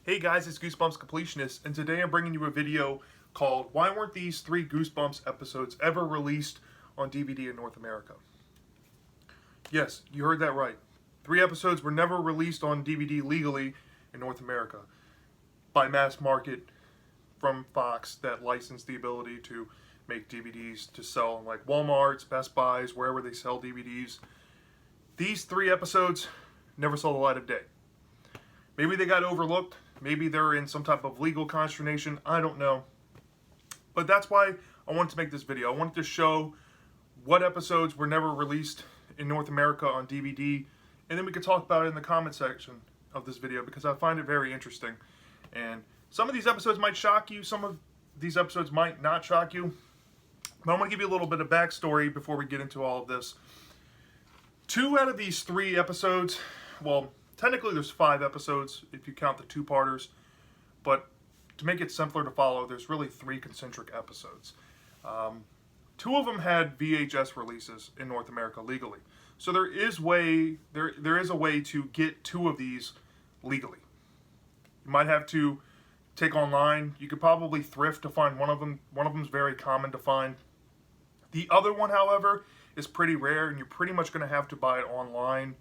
Hey guys, it's Goosebumps Completionist, and today I'm bringing you a video called Why Weren't These 3 Goosebumps episodes ever released on DVD in North America? Yes, you heard that right. 3 episodes were never released on DVD legally in North America by mass market from Fox that licensed the ability to make DVDs to sell in like Walmart's, Best Buys, wherever they sell DVDs. These 3 episodes never saw the light of day. Maybe they got overlooked. Maybe they're in some type of legal consternation. I don't know. But that's why I wanted to make this video. I wanted to show what episodes were never released in North America on DVD. And then we could talk about it in the comment section of this video because I find it very interesting. And some of these episodes might shock you. Some of these episodes might not shock you. But I'm going to give you a little bit of backstory before we get into all of this. 2 out of these 3 episodes, well, technically there's 5 episodes if you count the 2-parters, but to make it simpler to follow, there's really 3 concentric episodes. 2 of them had VHS releases in North America legally. So there is a way to get 2 of these legally. You might have to take online. You could probably thrift to find one of them. One of them is very common to find. The other one, however, is pretty rare, and you're pretty much going to have to buy it online.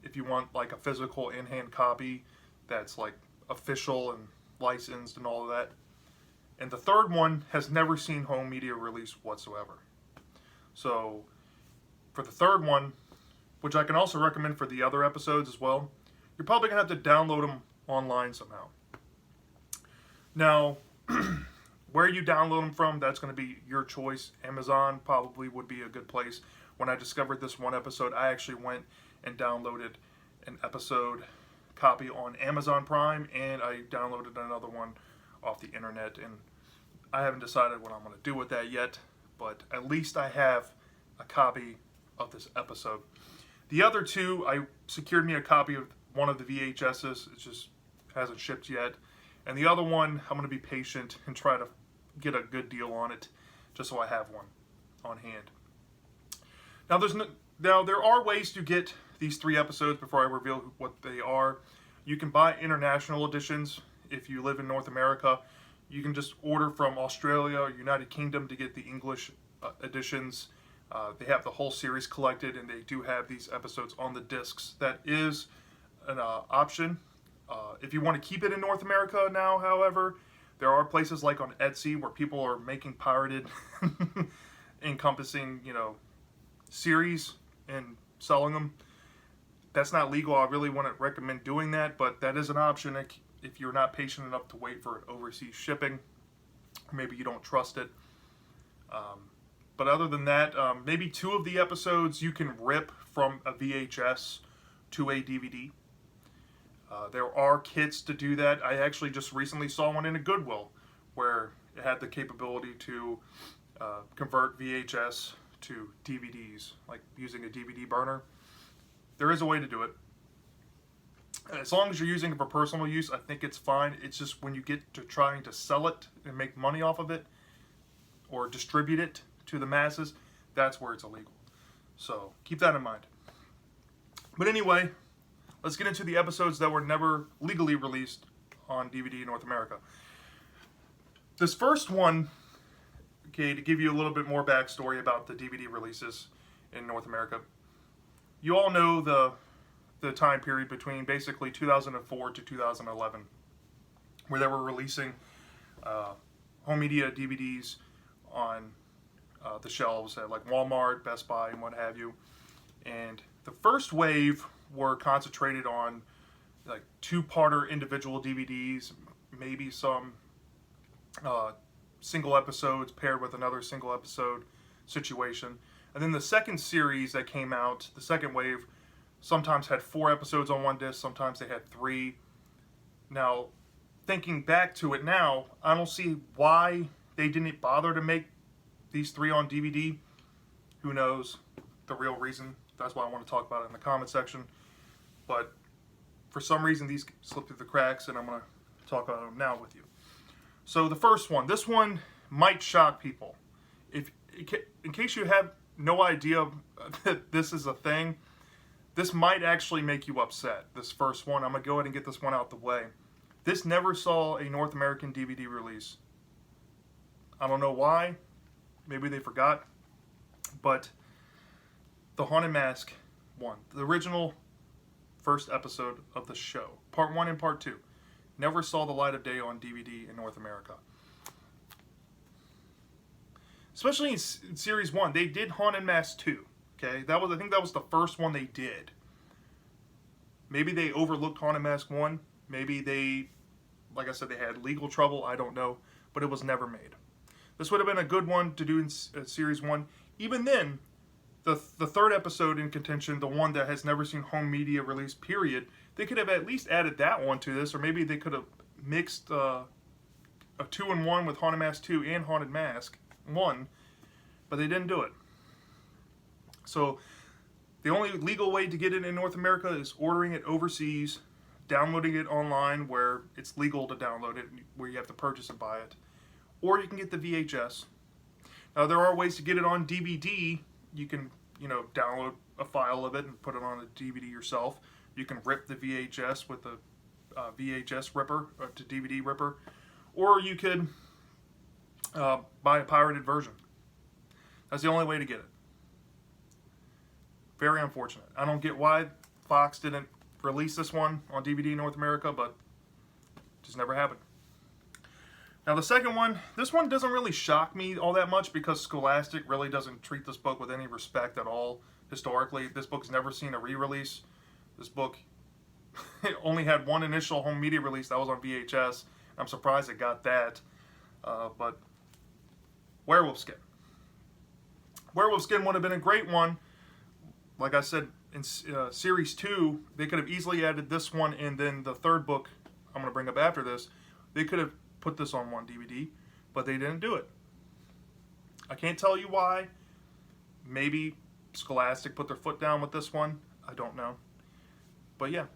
If you want like a physical in-hand copy that's like official and licensed and all of that. And the third one has never seen home media release whatsoever. So for the third one, which I can also recommend for the other episodes as well, you're probably going to have to download them online somehow. Now, where you download them from, that's going to be your choice. Amazon probably would be a good place. When I discovered this one episode, I actually went and downloaded an episode copy on Amazon Prime, and I downloaded another one off the internet, and I haven't decided what I'm going to do with that yet, but at least I have a copy of this episode. The other 2, I secured me a copy of one of the VHSs. It just hasn't shipped yet, and the other one, I'm going to be patient and try to get a good deal on it, just so I have one on hand. Now there are ways to get these 3 episodes before I reveal what they are. You can buy international editions if you live in North America. You can just order from Australia or United Kingdom to get the English editions. They have the whole series collected, and they do have these episodes on the discs. That is an option. If you want to keep it in North America now, however, there are places like on Etsy where people are making pirated encompassing, series and selling them. That's not legal. I really wouldn't recommend doing that, but that is an option if you're not patient enough to wait for overseas shipping, or maybe you don't trust it. But other than that, maybe 2 of the episodes you can rip from a VHS to a DVD. There are kits to do that. I actually just recently saw one in a Goodwill where it had the capability to convert VHS to DVDs, like using a DVD burner. There is a way to do it. As long as you're using it for personal use, I think it's fine. It's just when you get to trying to sell it and make money off of it or distribute it to the masses, that's where it's illegal. So keep that in mind. But anyway, let's get into the episodes that were never legally released on DVD in North America. This first one, okay, to give you a little bit more backstory about the DVD releases in North America. You all know the time period between basically 2004 to 2011, where they were releasing home media DVDs on the shelves at like Walmart, Best Buy, and what have you. And the first wave were concentrated on like 2-parter individual DVDs, maybe some single episodes paired with another single episode situation. And then the second series that came out, the second wave, sometimes had 4 episodes on one disc, sometimes they had 3. Now, thinking back to it now, I don't see why they didn't bother to make these 3 on DVD. Who knows the real reason? That's why I want to talk about it in the comment section. But for some reason, these slipped through the cracks, and I'm going to talk about them now with you. So the first one, this one might shock people. In case you have no idea that this is a thing, This might actually make you upset. This first one, I'm going to go ahead and get this one out the way. This never saw a North American DVD release. I don't know why. Maybe they forgot. But The Haunted Mask 1, the original first episode of the show, part 1 and part 2, never saw the light of day on DVD in North America. Especially in series 1, they did Haunted Mask 2. Okay, I think that was the first one they did. Maybe they overlooked Haunted Mask 1. Maybe they, like I said, they had legal trouble. I don't know, but it was never made. This would have been a good one to do in series 1. Even then, the third episode in contention, the one that has never seen home media release, period, they could have at least added that one to this, or maybe they could have mixed a 2-in-1 with Haunted Mask 2 and Haunted Mask 1, but they didn't do it. So the only legal way to get it in North America is ordering it overseas, downloading it online where it's legal to download it, where you have to purchase and buy it, or you can get the VHS. Now there are ways to get it on DVD. You can, download a file of it and put it on a DVD yourself. You can rip the VHS with the VHS ripper to DVD ripper, or you could buy a pirated version. That's the only way to get it. Very unfortunate. I don't get why Fox didn't release this one on DVD in North America, but it just never happened. Now the second one, this one doesn't really shock me all that much because Scholastic really doesn't treat this book with any respect at all historically. This book's never seen a re-release. This book only had one initial home media release that was on VHS. I'm surprised it got that. But Werewolf Skin. Werewolf Skin would have been a great one. Like I said, in Series 2, they could have easily added this one, and then the third book I'm going to bring up after this, they could have put this on one DVD, but they didn't do it. I can't tell you why. Maybe Scholastic put their foot down with this one. I don't know. But yeah,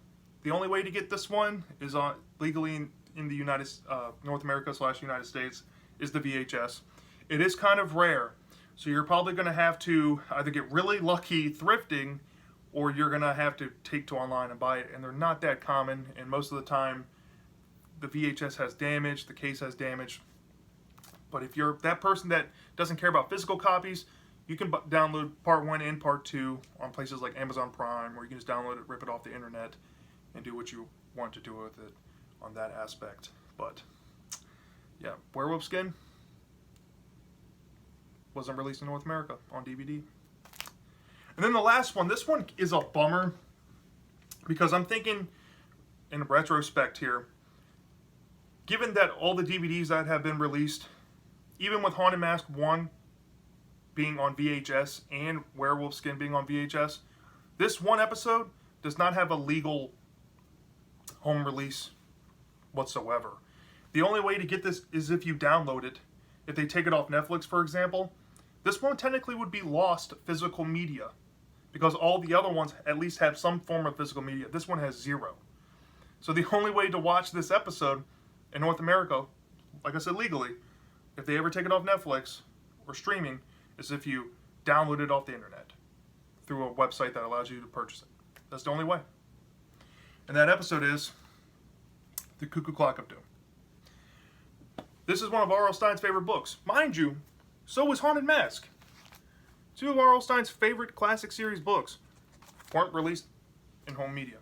the only way to get this one is on legally in the North America / United States is the VHS. It is kind of rare. So you're probably going to have to either get really lucky thrifting, or you're going to have to take to online and buy it. And they're not that common. And most of the time, the VHS has damage, the case has damage. But if you're that person that doesn't care about physical copies, you can download part 1 and part 2 on places like Amazon Prime, where you can just download it, rip it off the internet, and do what you want to do with it on that aspect. But yeah, Werewolf Skin wasn't released in North America on DVD. And then the last one, this one is a bummer because I'm thinking in retrospect here, given that all the DVDs that have been released, even with Haunted Mask 1 being on VHS and Werewolf Skin being on VHS, this one episode does not have a legal home release whatsoever. The only way to get this is if you download it. If they take it off Netflix, for example, this one technically would be lost physical media because all the other ones at least have some form of physical media. This one has zero. So the only way to watch this episode in North America, like I said, legally, if they ever take it off Netflix or streaming, is if you download it off the internet through a website that allows you to purchase it. That's the only way. And that episode is The Cuckoo Clock of Doom. This is one of R.L. Stine's favorite books. Mind you, so was Haunted Mask. Two of R.L. Stine's favorite classic series books weren't released in home media,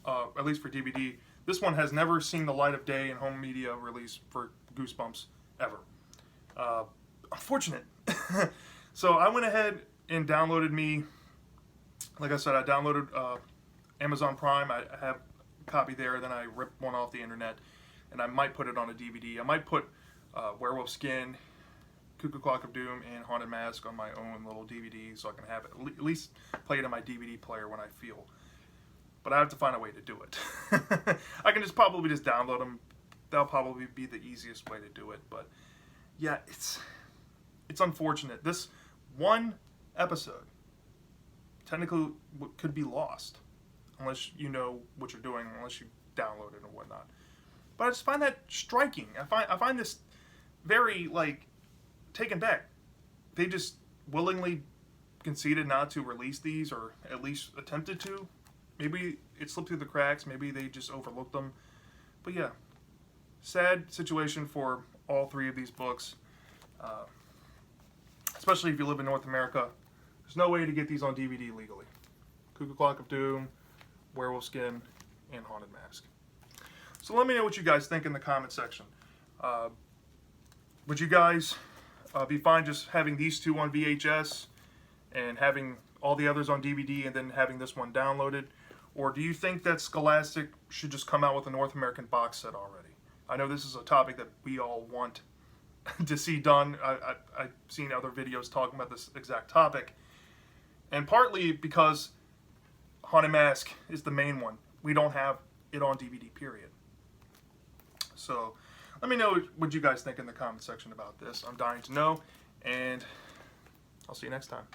at least for DVD. This one has never seen the light of day in home media release for Goosebumps ever. Unfortunate. So I went ahead and downloaded me, like I said, I downloaded Amazon Prime. I have a copy there, then I ripped one off the internet, and I might put it on a DVD. I might put Werewolf Skin, Cuckoo Clock of Doom, and Haunted Mask on my own little DVD so I can have it, at least play it in my DVD player when I feel. But I have to find a way to do it. I can probably just download them. That'll probably be the easiest way to do it. But yeah, it's unfortunate. This one episode technically could be lost unless you know what you're doing, unless you download it or whatnot. But I just find that striking. I find this very, taken back. They just willingly conceded not to release these, or at least attempted to. Maybe it slipped through the cracks. Maybe they just overlooked them. But yeah, sad situation for all three of these books. Especially if you live in North America. There's no way to get these on DVD legally. Cuckoo Clock of Doom, Werewolf Skin, and Haunted Mask. So let me know what you guys think in the comment section. Would you guys be fine just having these two on VHS and having all the others on DVD and then having this one downloaded? Or do you think that Scholastic should just come out with a North American box set already? I know this is a topic that we all want to see done. I've seen other videos talking about this exact topic. And partly because Haunted Mask is the main one. We don't have it on DVD, period. So let me know what you guys think in the comment section about this. I'm dying to know. And I'll see you next time.